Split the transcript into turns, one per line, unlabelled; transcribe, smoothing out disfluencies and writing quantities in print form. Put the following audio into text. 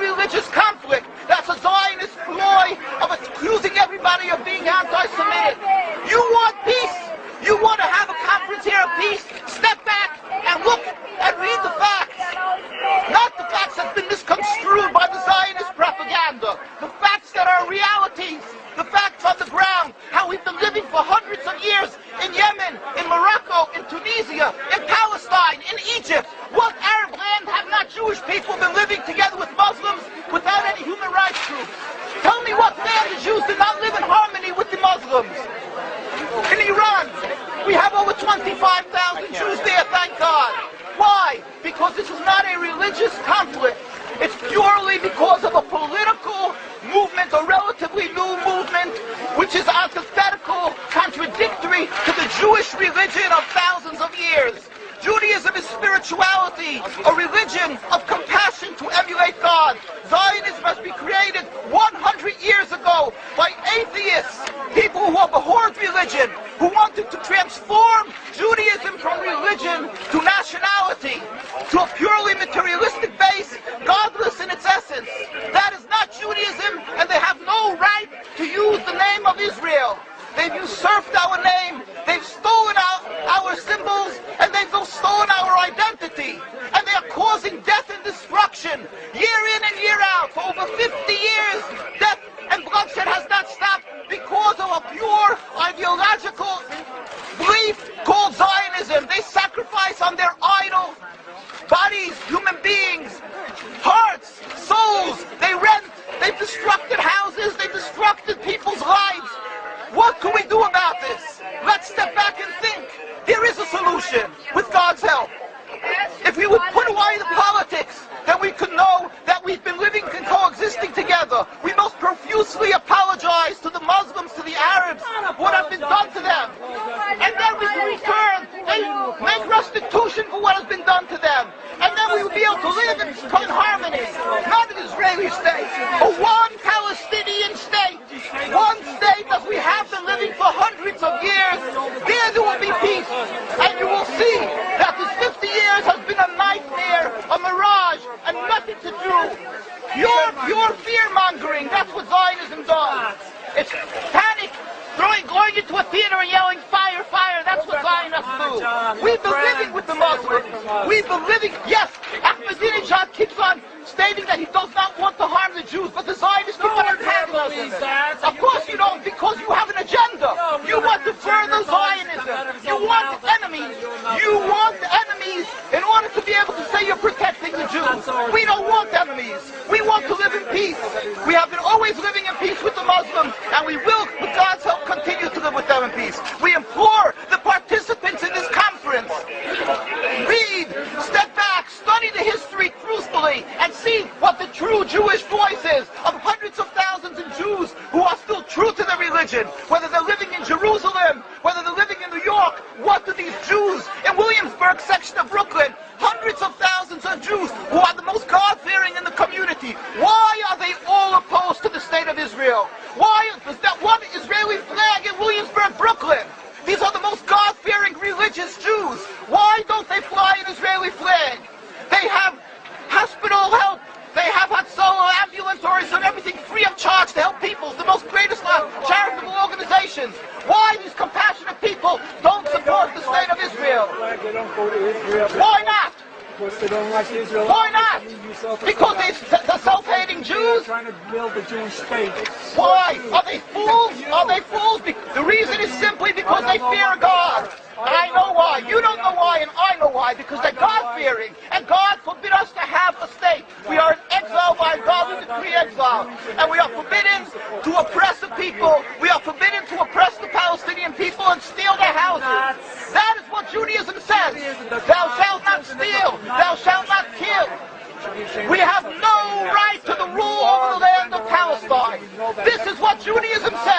religious conflict. That's a Zionist ploy of accusing everybody of being anti-Semitic. You want peace? You want to have a conference here of peace? Step back and look and read the facts. Not the facts that have been misconstrued by the Zionist propaganda. The facts that are realities. The facts on the ground. How we've been living for hundreds of years in Yemen, in Morocco, in Tunisia, in Palestine, in Egypt. What Arab land have not Jewish people been living together with Muslims without any human rights groups? Tell me what land the Jews did not live in harmony with the Muslims. In Iran, we have over 25,000 Jews there, thank God. Why? Because this is not a religious conflict. It's purely because of a political movement, a relatively new movement, which is antithetical, contradictory to the Jewish religion of thousands of years. Judaism is spirituality, a religion of compassion to emulate God. Zionism must be created 100 years ago by atheists, people who have abhorred religion, who wanted to transform Judaism from religion to nationality, to a purely materialistic base, godless in its essence. That is not Judaism, and they have no right to use the name of Israel. They've usurped our name, they've stolen our symbols, and they've stolen our identity. And they are causing death and destruction, year in and year out. For over 50 years, death and bloodshed has not stopped because of a pure ideological belief called Zionism. They sacrifice on their idol bodies, human beings, hearts, souls. They rent, they've destructed houses, they've destructed people's lives. What can we do about this? Let's step back and think. There is a solution with God's help. If we would put away the politics, then we could know that we've been living and coexisting together. We most profusely apologize to the Muslims, to the Arabs, what has been done to them. And then we can return and make restitution for what has been done to them. And then we will be able to live in harmony. Not an Israeli state, but one Palestinian state. One state as we have been living for hundreds of years. There will be peace. And you will see that this 50 years has been a nightmare, a mirage, and nothing to do. Your fear-mongering, that's what Zionism does. It's panic, going into a theater and yelling, fire, fire, that's what Zionists do. We've been living with the Muslims. We've been living, yes, Ahmadinejad keeps on stating that he does not want to harm the Jews, but the Zionists keep on antagonizing him. Of course you don't, because you have an agenda. You want to further Zionism. You want enemies. You want enemies in order to be able to say you're protecting the Jews. We don't want enemies. We want to live in peace. We have been always living in peace with the Muslims, and we will, with God's help, continue to live with them in peace. We implore the participants in this conference, read, step back, study the history truthfully, and see what the true Jewish voice is of hundreds of thousands of Jews who are still true to their religion, whether they're living in Jerusalem, whether they're living in New York. What do these Jews in Williamsburg section of Brooklyn, hundreds of thousands of Jews who are the most God-fearing in the community, why are they all opposed to the state of Israel? Why is that one Israeli flag in Williamsburg, Brooklyn? These are the most God-fearing religious Jews. Why don't they fly an Israeli flag? They have hospital help. They have Hatzalah, ambulatories, and everything free of charge to help people. The most greatest charitable organizations. Why these compassionate people don't support the state of Israel? Why not?
Because they don't like Israel.
Why not? Because they're self-hating Jews?
They're trying to build the Jewish state.
Why? Are they fools? Are they fools? The reason is simply because they fear God. And I know why. You don't know why, and I know why. Because they're God-fearing. And God forbid us to have a state. We are in exile by God with decree exile. And we are forbidden to oppress the people. We are forbidden to oppress the Palestinian people and steal their houses. That is what Judaism says. Thou shalt not steal. Thou shalt not kill. We have no right to the rule over the land of Palestine. This is what Judaism says.